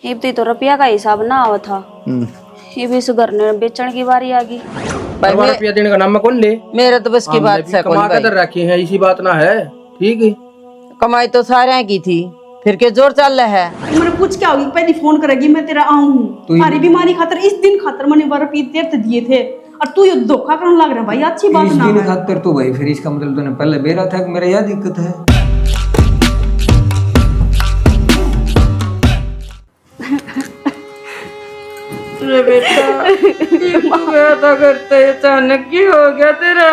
इब तो रुपया का हिसाब ना आवा था। इब इस घर ने बेचने की बारी आ गई। भाई मैं रुपया देने का नाम मैं कौन ले? मेरे तो बस की बात से कमा के दर रखी है, इसी बात ना है। ठीक है, कमाई तो सारे की थी, फिर के जोर चल रहा है। मैंने पूछ क्या होगी, पहले फोन करेगी मैं तेरा आऊं। तुम्हारी बीमारी खातर इस दिन खातर मैंने रुपये तीर्थ दिए थे और तू ये धोखा करने लग रहा है भाई, अच्छी बात ना है। खातर तो भाई फिर इसका मतलब तूने पहले बेरा था कि मेरा यह दिक्कत है। अरे बेटा क्या था करते, अचानक की हो गया तेरा?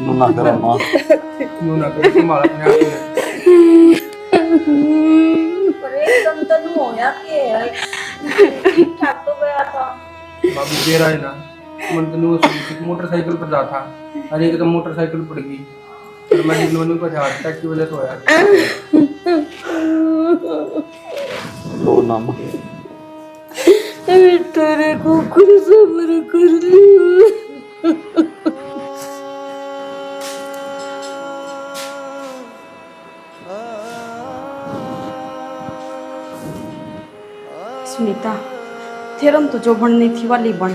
ना करो माँ, क्यों ना करे तुम्हारा अपने आप में। पर एकदम तनु होया के ठीक ठाक तो गया था। बाबू दे रहा है ना, मन तो मोटरसाइकिल पर जा था, अरे एकदम मोटरसाइकिल पड़ गई और मैं जिन्होंने को हार्ट अटैक की वजह से होया। रो ना माँ। तेरे को खुद सब्र कर लियो। सुनीता, तेरम तो जो बननी थी वाली बन,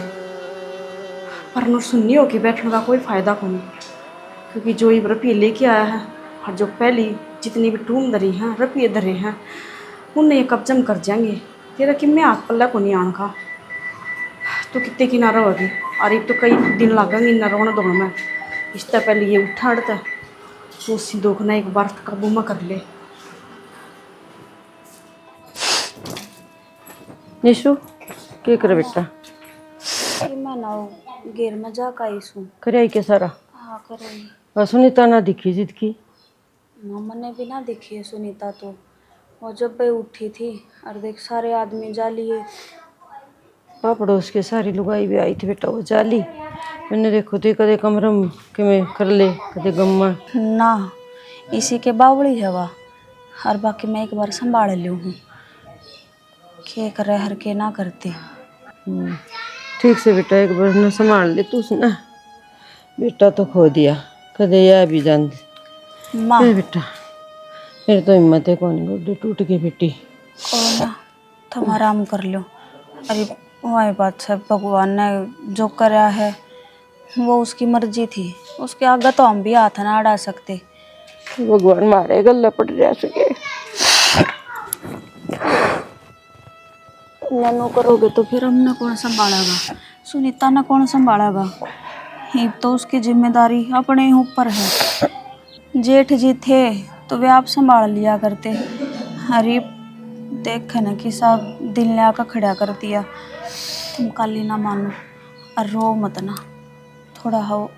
पर न सुननी हो कि बैठने का कोई फायदा को नहीं, क्योंकि जो ये रुपये लेके आया है और जो पहली जितनी भी टूम धरी हैं रुपये धरे हैं उन्हें ये कब्जम कर जाएंगे। तेरा कि मैं हाथ पल्ला को नहीं आन का, तो कितने की ना रहोगी और ये तो कई दिन लगेंगे ना रोना धोना में। इससे पहले ये उठा अड़ता तो उसी दोखना एक बार काबू में कर ले। निशु क्या करे बेटा? मैं ना घेर में जा का इसू करे के सारा? हाँ करे। और सुनीता ना दिखी जिद की? मैंने भी ना देखी है सुनीता, तो वो जब भी उठी थी और देख सारे आदमी जा लिए। पड़ोस के सारी लुगाई भी आई थी बेटा, वो जाली मैंने देखो थे कदे कमरम के में कर ले कदे गम्मा ना इसी के बावड़ी है वह, और बाकी मैं एक बार संभाल लियो हूँ के करे हर के ना करते। ठीक से बेटा एक बार ना संभाल ले तू ना, बेटा तो खो दिया कदे यह भी जान माँ बेटा। मेरे तो हिम्मत है कौन गोड्डे टूट के बेटी को ना तुम आराम कर लो। अरे वही बात है, भगवान ने जो कराया है वो उसकी मर्जी थी, उसके आगे तो हम भी हाथ ना अड़ा सकते। भगवान मारे गला पड़ जा सके। ननो करोगे तो फिर हमने कौन संभालेगा, सुनीता ने कौन संभालेगा? ये तो उसकी जिम्मेदारी अपने ही ऊपर है। जेठ जी थे तो वे आप संभाल लिया करते। अरे देख ना कि सब दिल ने आकर खड़ा कर दिया। तुम काली ना मानो और रो मत ना, थोड़ा हो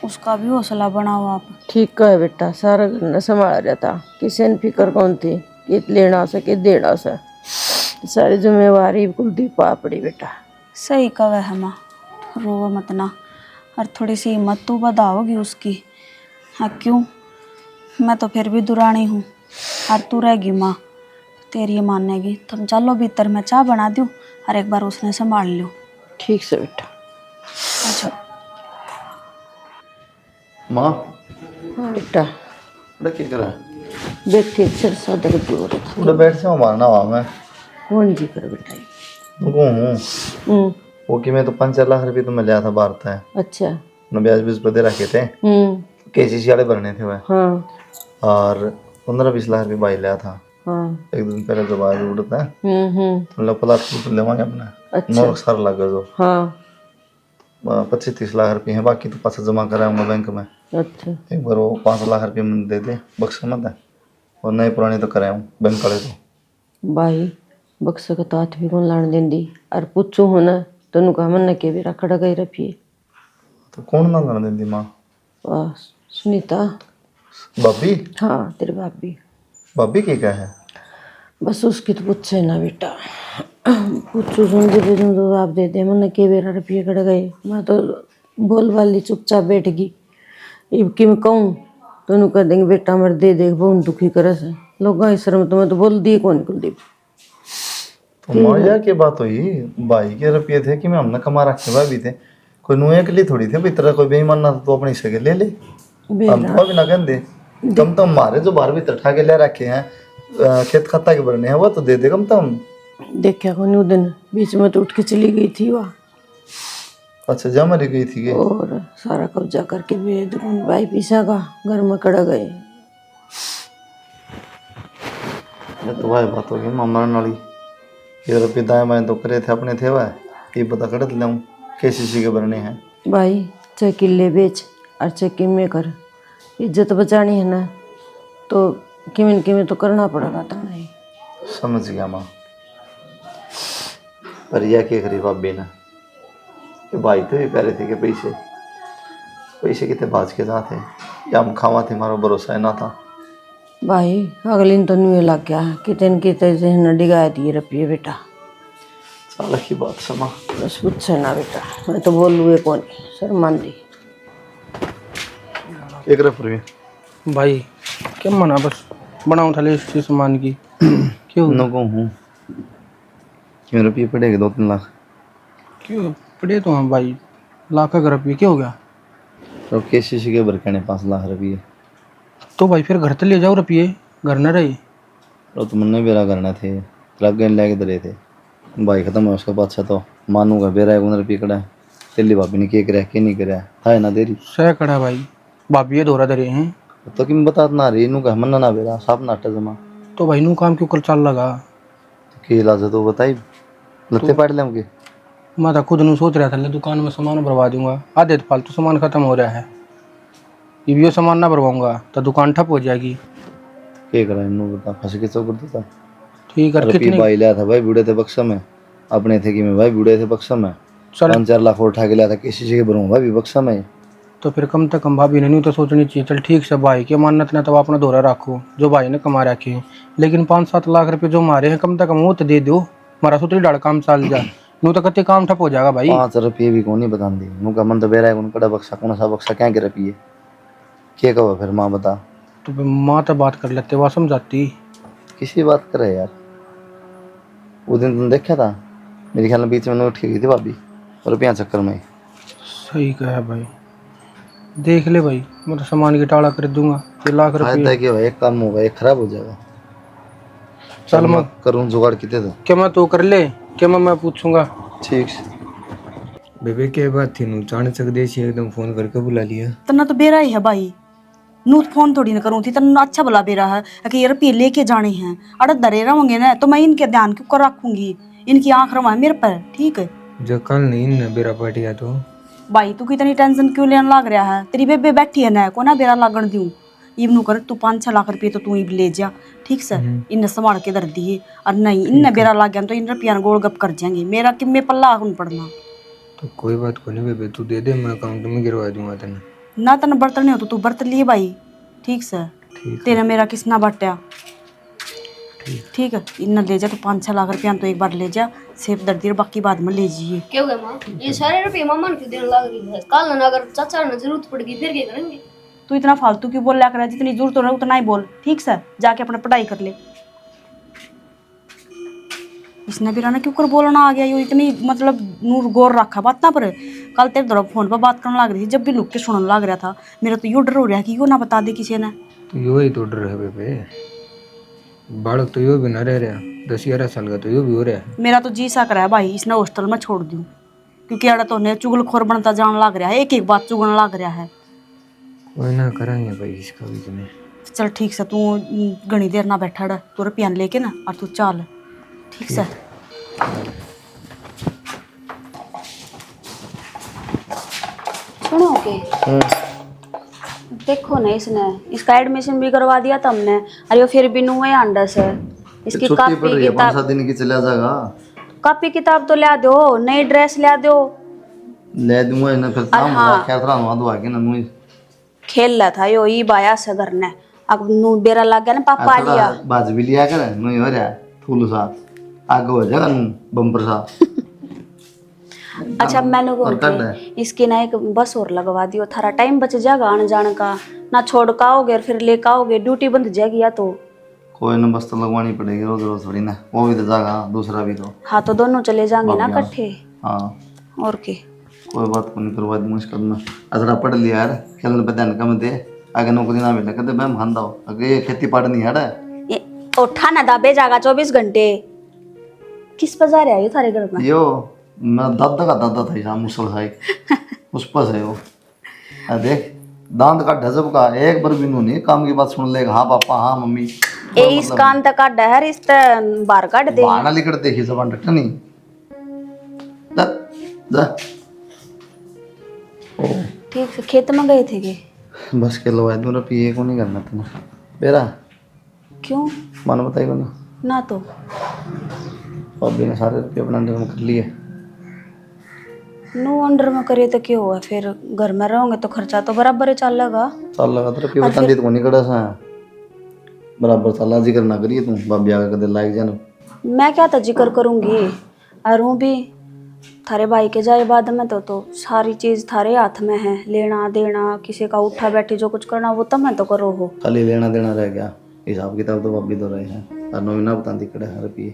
उसका भी हौसला बनाओ आप। ठीक है बेटा, सारा घर ने संभाला जाता, किसी ने फिक्र कौन थी कि लेना से कि देना से, सारी जिम्मेवारी कुलदीप पा पड़ी बेटा। सही कवे है माँ, रो मत ना और थोड़ी सी हिम्मत तो बढ़ाओगी उसकी। हाँ क्यों, मैं तो फिर भी दुरानी हूँ और तू रहेगी माँ, तेरी मानेगी। तुम चलो भीतर, मैं चाय बना दूँ और एक बार उसने संभाल लो। ठीक से बेटा। अच्छा माँ हाँ बेटा, बड़ा क्या करा? बैठे सिर सा दर्द हो रहा था। उधर बैठ से मारना हुआ मैं कौन जी कर बेटा? तुमको हूँ वो कि मैं तो 5-4 लाख रुपए तो मैं लिया था बाहर था। अच्छा। न ब्याज बीज पर दे रखे थे, केसीसी वाले भरने थे वह। हाँ और 15-20 लाख रुपए भाई लिया था। हाँ। एक दिन पहले जब आज उड़ता है मतलब प्लाट तो लेवांगे अपना। अच्छा। 9 साल लग गए जो। हाँ 25-30 लाख रुपए हैं, बाकी तो पैसा जमा कराऊंगा बैंक में। अच्छा। एक बार वो 5 लाख रुपए मैंने दे दे बक्सा मत है, और नए पुराने तो कराऊँ बैंक वाले तो। भाई बक्स का तो हाथ भी कौन लाने देंदी और पूछू हो ना तेन कहा मन के भी रखड़ा गई रफिए तो कौन ना लाने देंदी माँ? वाह सुनीता। भाभी? हाँ तेरे भाभी। भाभी की क्या है? बस उसकी तो पूछे ना बेटा, पूछू सुन दे दूँ तो आप दे दे मन के बेरा रुपये कड़ गए। मैं तो बोल वाली चुपचाप बैठ गई। इब कि मैं कहूँ तो कह देंगे बेटा मर दे देख बहुत दुखी करे से लोग शर्म तो मैं तो बोल दिए कौन कुलदीप। तो माँ यार की बात हुई, भाई के रुपये थे कि मैं हमने कमा रखे भाभी थे, कोई नुए के लिए थोड़ी थे। भाई तरह कोई बेईमान ना तो अपनी सगे ले ले, हम तो अभी ना कहते। कम तो हमारे जो बाहर भीतर ठा के ले रखे हैं खेत खत्ता के भरने हैं वो तो दे दे कम तो हम। देखा कौन उस दिन बीच में तो उठ के चली गई थी वह, अच्छा जा मरी गई थी ये। और सारा कब्जा करके भेज दूँ भाई पीसा का घर में कड़ा गए। ये तो भाई बात होगी मामला नाली ये रुपये दाएं बाएं तो करे थे अपने थे वह ये पता कर लूँ KCC के भरने हैं। भाई चाहे किले बेच और चाहे किमें कर, इज्जत बचानी है ना तो किमें किमें तो करना पड़ेगा तुम्हें। समझ गया माँ, पर यह क्या करी भाभी ना कि भाई तो ये कह रहे थे कि पैसे पैसे कितने बाज के जाते या हम खावा थे, हमारा भरोसा है ना था। भाई अगले दिन तो नुए लग गया कितने न डिगाए दिए रुपये बेटा। साल की बात समा बस पूछ ना बेटा, मैं तो बोल लूँ कौन शर्मान दी। 1 रुपये भाई क्या मना बस बनाऊँ थाले इस सामान की क्यों नको हूँ क्यों रुपये पड़ेगा 2-3 लाख क्यों पड़े तो हम भाई लाख का रुपये क्या हो गया। तो KCC के भर के 5 लाख रुपये तो भाई फिर घर तो ले जाओ रुपये, घर न रहे। तो तुमने बेरा करना थे ट्रक गए लेके दे थे भाई खत्म है उसके बाद से तो मानूंगा बेरा 1 रुपये कड़ा है तेली भाभी ने क्या करा क्या नहीं करा था ना देरी सह कड़ा भाई भाभी ये दौरा दे रहे हैं तो कि बता ना रही नू कह मन्ना ना बेरा साफ नाटा जमा तो भाई नू काम क्यों कर चल लगा। तो की इलाज है तो बताई लत्ते पाट लेंगे। मैं तो खुद नू सोच रहा था ले दुकान में सामान भरवा दूंगा, आधे तो फालतू सामान खत्म हो रहा है, ये भी सामान ना भरवाऊंगा तो दुकान ठप हो जाएगी। क्या करा इन्हों बता फंस के चौक देता ठीक है रुपये कितनी भाई लिया था भाई बूढ़े थे बक्सा में अपने थे कि मैं भाई बूढ़े थे बक्सा में चल 5-4 लाख और उठा के लिया था किसी से भरूँ भाई बक्सा में। तो फिर कम से कम भाभी ने नहीं तो सोचनी चाहिए। चल ठीक से भाई के मानत ना तो अपना दौरा रखो जो भाई ने कमा रखे हैं, लेकिन 5-7 लाख रुपए जो मारे हैं कम से कम वो तो दे दो, हमारा सुतरी डाल काम चल जा नू तो कत्ते काम ठप हो जाएगा भाई। 5 रुपये भी कौन नहीं बता दी नू का मन तो बेरा है कड़ा बक्सा कौन सा बक्सा क्या के रुपये क्या कहो फिर माँ बता। तो फिर माँ तो बात कर लेते वह समझाती। किसी बात करे यार वो दिन तुम देखा था मेरे ख्याल में बीच में उठ के गई थी भाभी रुपया चक्कर में। सही कहा भाई, देख ले भाई मैं तो सामान की टाला कर दूंगा, ये लाख फायदा रुपये क्या एक काम होगा एक खराब हो जाएगा। चल मैं करूँ जुगाड़ कितने तो क्या मैं तो कर ले क्या मैं पूछूंगा। ठीक बेबे क्या बात थी नू चाणचक देसी एकदम फोन करके बुला लिया। तना तो बेरा ही है भाई, नू फोन थोड़ी ना करूँ थी तना अच्छा भला बेरा है कि ये रुपये लेके जाने हैं अरे दरे रहेंगे ना तो मैं इनके ध्यान क्यों कर रखूंगी, इनकी आंख रवा मेरे पर ठीक है। जो कल नहीं न बेरा पाट गया तो भाई तू कितनी टेंशन क्यों लेने लग रहा है, तेरी बेबे बैठी है ना को ना बेरा लागण दूं इवनू कर तू 5-6 लाख रुपये तो तू इब ले जा ठीक से इन संभाल के दर दिए और नहीं इन बेरा लाग गया तो इन रुपया गोल गप कर जाएंगे मेरा कि मैं पल्ला कौन पड़ना। तो कोई बात को नहीं बेबे तू दे दे मैं अकाउंट में गिरवा दूंगा तेने। ना तन बर्तन नहीं हो तो तू बर्त लिए भाई ठीक से तेरा मेरा किसना बट्या ठीक है इन ले जा तो 5-6 लाख रुपया तो एक बार ले जा सेफ दर दी बाकी बाद में ले जाइए। क्या हो गया माँ, ये सारे रुपये मामा ने क्यों देने लग रही है, कल ना अगर चाचा ने जरूरत पड़ेगी फिर क्या करेंगे। तू इतना फालतू क्यों बोल रहा, जितनी जरूरत हो उतना ही बोल ठीक से जाके अपना पढ़ाई कर ले। इसने भी राना क्यों कर बोलना आ गया, यो इतनी मतलब नूर गौर रखा बात ना पर। कल तेरे दौरा फोन पर बात करने लग रही थी, जब भी लुक के सुनने लग रहा था मेरा तो यो डर हो रहा है कि यो ना बता दे किसी ने। तो यो ही तो डर है बेबे, बालक तो यो भी ना रह रहा 10-11 साल का तो यो भी हो रहा है। मेरा तो जी सा करा है भाई इसने हॉस्टल में छोड़ दूं, क्योंकि अड़ा तो ने चुगलखोर बनता जान लग रहा है, एक एक बात चुगन लग रहा है। कोई ना कराएंगे भाई इसका भी तुम्हें। चल ठीक से तू घनी देर ना बैठा रह, तू रुपया लेके ना और तू चल ठीक से। सुनो के देखो ना इसने इसका एडमिशन भी करवा दिया था हमने, अरे वो फिर भी नुए अंडस है। इसकी छुट्टी पड़ कापी रही है, किताब 5-7 दिन की चला जाएगा। कापी किताब तो ला दो, नई ड्रेस ला दो। ले दूंगा इन्हें फिर काम होगा क्या तरह हुआ तो आगे ना मुझे खेल रहा था यो ई बाया से घर ने, अब नू बेरा लग गया ना पापा लिया बाज भी लिया कर नहीं हो रहा फूल साथ आगे हो जाएगा बम्पर साथ। अच्छा मैंने बोलती इसकी ना एक बस और लगवा दियो, थारा टाइम बच जाएगा आने जाने का, ना छोड़ का आओगे फिर लेकर आओगे, ड्यूटी बंद जाएगी या तो। कोई ना बस तो लगवानी पड़ेगी रोज रोज थोड़ी ना, वो भी तो जाएगा दूसरा भी तो। हाँ तो दोनों चले जाएंगे ना इकट्ठे। हाँ और के कोई बात को नहीं करवा दूंगा इसका मैं अतरा पढ़ लिया यार, खेलने पे ध्यान कम दे, आगे नौकरी ना मिले कहते मैं खानदा हो आगे ये खेती पाड़ नहीं है उठा ना दाबे जागा 24 घंटे। किस पर जा रहा है ये थारे घर में? यो मैं दादा का दादा था यहाँ मुसल साई उस पर से वो देख दांत का ढजब का एक बार भी नहीं काम की बात सुन लेगा। हाँ पापा हाँ मम्मी ए इस कान तक काट है इस बाहर काट दे। बहाना लिखट देखी जबान रखना नहीं जा जा। ठीक से खेत में गए थे के? बस के लो मेरा पिए को नहीं करना तुम्हें बेरा क्यों मानो बताइए ना। ना तो अभी ने सारे रुपये अपना अंडर में कर लिए। नो अंडर में करे तो क्यों हुआ? फिर घर में रहोगे तो खर्चा तो बराबर ही चलेगा। चल लगा तो रुपये बता दी तो नहीं कड़ा सा बराबर साला जिक्र ना करिए तुम बाबी आगे कदे लाइक जानो। मैं क्या था जिक्र करूंगी और हूँ भी थारे भाई के जाए बाद में तो सारी चीज थारे हाथ में है। लेना देना किसी का उठा बैठी जो कुछ करना वो तो मैं तो करो हो। खाली लेना देना रह गया हिसाब किताब तो बाबी तो रहे हैं और नोमिना बताती कड़े हैं रुपये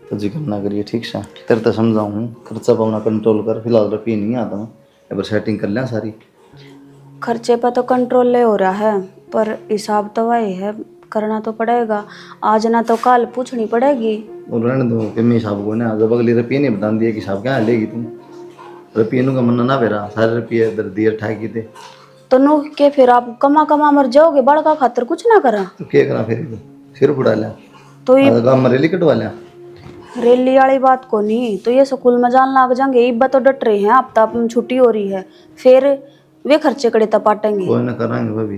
तो जिक्र ना करिए ठीक से। तेरे तो समझाऊँ हूँ खर्चा पाना कंट्रोल कर फिलहाल रुपये नहीं आता मैं एक बार सेटिंग कर लिया सारी। खर्चे पर तो कंट्रोल ले हो रहा है पर हिसाब तो वही है करना तो पड़ेगा। आज ना तो कल पूछनी पड़ेगी। और रहने दो कि मैं हिसाब को ना जब अगली रुपये नहीं बता दिया कि हिसाब क्या लेगी तुम रुपये का मन ना बेरा सारे रुपये इधर दिए ठाकी थे तो नो के फिर आप कमा कमा मर जाओगे बड़का खातर कुछ ना करा तो क्या करा फिर सिर फुड़ा लिया तो ये गाँव में रेली कटवा लिया। रेली वाली बात को नहीं तो ये स्कूल में जान लग जाएंगे इब्बा तो डट रहे हैं अब तक छुट्टी हो रही है फिर वे खर्चे कड़े तपाटेंगे। कोई ना कराएंगे भाभी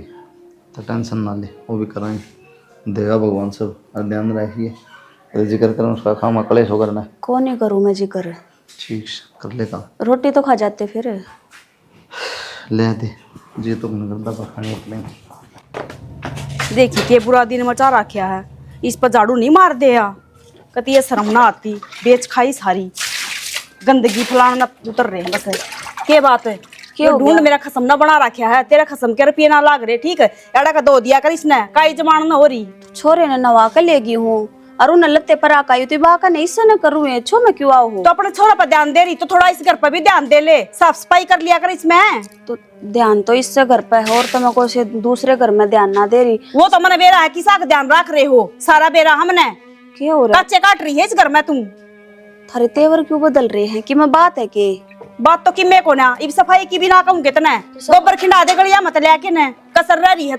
तो टेंशन ना ले वो भी कराएंगे देगा भगवान सब और ध्यान रखिए जिक्र करें उसका खामा कलेश होकर ना कौन नहीं करूँ मैं जिक्र ठीक कर लेगा रोटी तो खा जाते फिर। ले दे जी तो मन करता पर खाने अपने देखी के बुरा दिन मचा रखा है इस पर झाड़ू नहीं मार दिया कति ये शर्म ना आती बेच खाई सारी गंदगी फलाना उतर रहे हैं बस है। के बात है क्यों ढूंढ मेरा खसम ना बना रखा है तेरा खसम के रुपये ना लाग रहे ठीक है एड़ा का दो दिया कर इसने काई जमान ना हो रही छोरे ने नवा कर लेगी हूँ और उन लत्ते पर आकाई तो बा का नहीं से न करूँ छो मैं क्यों आओ तो अपने छोरा पर ध्यान दे रही तो थोड़ा इस घर पर भी ध्यान दे ले साफ सफाई कर लिया कर इसमें। तो ध्यान तो इससे घर पे है और तो मैं कोई दूसरे घर में ध्यान ना दे रही। वो तो मैंने बेरा है किसा का ध्यान रख रहे हो सारा बेरा हमने क्या हो रहा है? कच्चे काट रही है इस घर में तुम थारे तेवर क्यों बदल रहे हैं कि मैं बात है के बात तो किमे को ना इब सफाई की भी ना कहूँ कितना गोबर खिंडा दे गलिया मत लेके न कसर रह रही है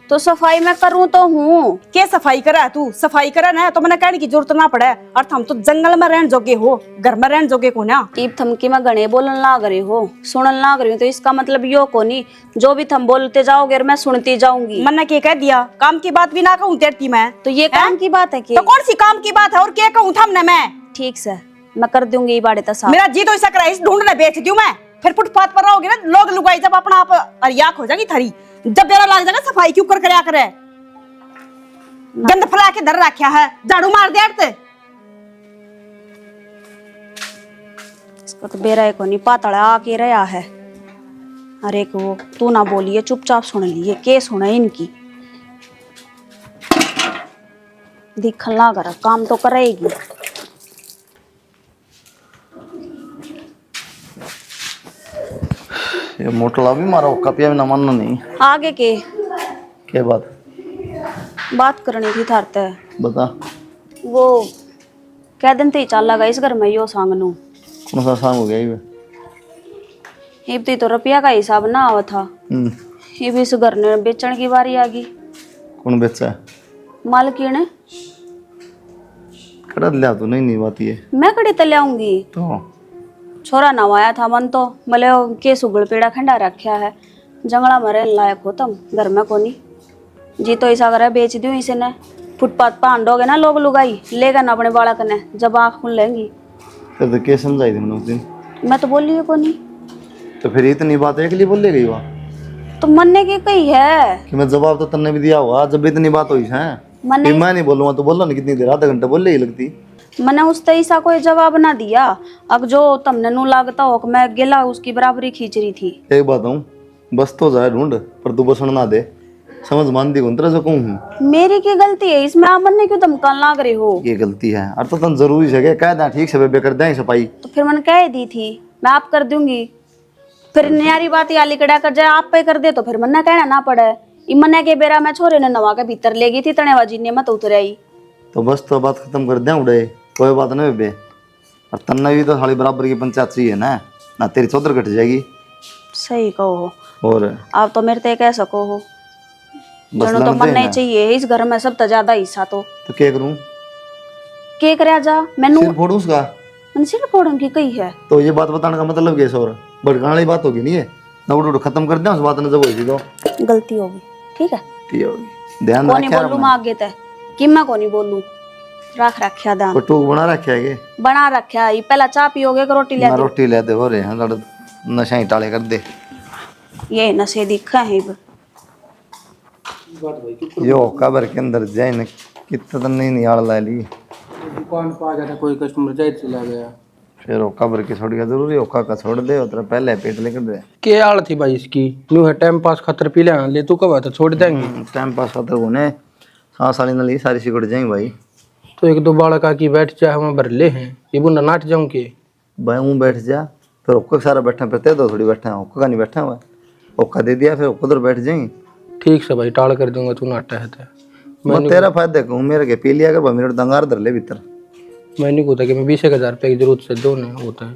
तो सफाई मैं करूँ तो हूँ के सफाई करा तू सफाई करा ना तो मैंने कहने की जरूरत ना पड़े और हम तो जंगल में रहने जोगे हो घर में रहने जोगे को ना ईब थमकी में गणे बोलन लाग रहे हो सुनन लाग रही हो तो इसका मतलब यो को नहीं जो भी थम बोलते जाओगे और मैं सुनती जाऊंगी। मैंने क्या कह दिया काम की बात भी ना कहूँ तेरती मैं तो ये काम की बात है कि तो कौन सी काम की बात है और क्या कहूँ थमने मैं ठीक से मैं कर दूंगी बाड़े तसा मेरा जी तो ऐसा करा इस ढूंढने बेच दूं मैं फिर फुटपाथ पर रहोगे ना लोग लुगाई जब अपना आप अरियाक हो जाएगी थरी जब बेरा लग जाएगा सफाई क्यों कर करया करे गंद फैला के धर रखा है झाड़ू मार दे अड़ते इसको तो बेरा को नहीं पातड़ा आके रहा है। अरे को तू ना बोलिए चुपचाप सुन लिए के सुना इनकी दिखन लाग रहा काम तो करेगी। ये मोटला भी मारा कपिया भी ना मानना नहीं आगे के क्या बात करनी थी थारते बता वो कह दिन ते चल लगा इस घर में यो सांग नू कौन सा सांग हो गया ये इब तो रुपया का हिसाब ना आवा था इब इस घर ने बेचने की बारी आ गई। कौन बेचा है मालकी ने कड़ा लिया तू नहीं बात ये मैं कड़ी तले आऊंगी तो छोरा नवाया था मन तो मले के सुगड़ पेड़ा खंडा रखा है जंगला में रहने लायक हो तुम घर में कोनी जी तो ऐसा करे बेच दूं इसे ने फुटपाथ पांडोगे ना लोग लुगाई लेगा ना अपने बालक ने जब आँख खुल लेंगी फिर तो क्या समझाई थी मैंने उस दिन मैं तो बोली है कोनी तो फिर इतनी बात एक लिए बोल ले गई वहाँ तो मनने की कही है कि मैं जवाब तो तन्ने भी दिया हुआ जब इतनी बात हुई है मने फिर मैं नहीं बोलूँगा तो बोलो ना कितनी देर आधा घंटा बोल ही लगती मैंने उस तैसा कोई जवाब ना दिया। अब जो तुमने नू लागता हो कि मैं गिला उसकी बराबरी खींच रही थी। एक बात हूँ बस तो जाए ढूंढ पर तू बसण ना दे समझ मान दी कौन तरह से कहूँ मेरी क्या गलती है इसमें आप बनने क्यों धमकान लाग रहे हो? ये गलती है और तो तन जरूरी है कह दें ठीक से बेबे कर दें सफाई तो फिर मैंने कह दी थी मैं आप कर दूंगी फिर न्यारी बात या लिकड़ा कर जाए आप पे कर दे तो फिर मन्ना कहना ना पड़े इमने के बेरा मैं छोरे ने नवा के भीतर ले गई थी तनेवाजी ने मत उतर आई तो बस तो बात खत्म कर दें उड़े कोई बात नहीं बेबे, और तन्ना भी तो साली बराबर की पंचायत चाहिए ना तेरी चौधर कट जाएगी। सही कहो हो। और आप तो मेरे ते कह सको हो, बस जनो तो लड़ते बनना ही हैं। चाहिए इस घर में सब तो ज्यादा हिस्सा तो तो क्या करूं, के करे जा मैनू सिर फोड़ूं उसका? मन सिर फोड़न की कही है। तो ये बात बताने का मतलब क्या सौर, भड़काने वाली बात होगी नहीं है ना, उठ खत्म कर दे उस बात ने जब हुई थी तो गलती होगी ठीक है, ठीक होगी। ध्यान कोनी रखा बोलू मैं आगे ते कि मैं कोनी बोलू, रख रखा ध्यान, टूक बना रखा है के बना रखा है। पहला चाय पियोगे कि रोटी ले ना दो? रोटी ले दे हो रहे हैं लड़ नशा ही टाले कर दे। ये नशे दिखा है अब। यो कबर के अंदर जाए न कितना तो नहीं निकाल ला ली, दुकान पर आ जाता कोई कस्टमर जाए चला गया। फिर वो कबर की छोड़ के जरूरी ओका का छोड़ दे उधर पहले पेट लेकर दे। क्या हाल थी भाई इसकी, यूं है टाइम पास खतर पी ले तू कब आता छोड़ देंगे। टाइम पास होता होने सांस वाली नली सारी सिकुड़ जाएंगी भाई। तो एक दो बालक आकी बैठ जाए हम भर ले हैं, ये बुना नाट जाऊं के भाई हूँ बैठ जा, फिर ओका सारा बैठा फिर ते दो थोड़ी बैठा है, ओका का नहीं बैठा हुआ, ओका दे दिया फिर उधर बैठ जाएंगे। ठीक से भाई टाल कर दूंगा, तू नाटा है तो मैं तेरा फायदा कहूँ मेरे के पी लिया कर भाई, मेरे दंगार धर ले भीतर। मैंने कहता कि मैं 20,000 रुपये की जरूरत से दो नहीं होता है।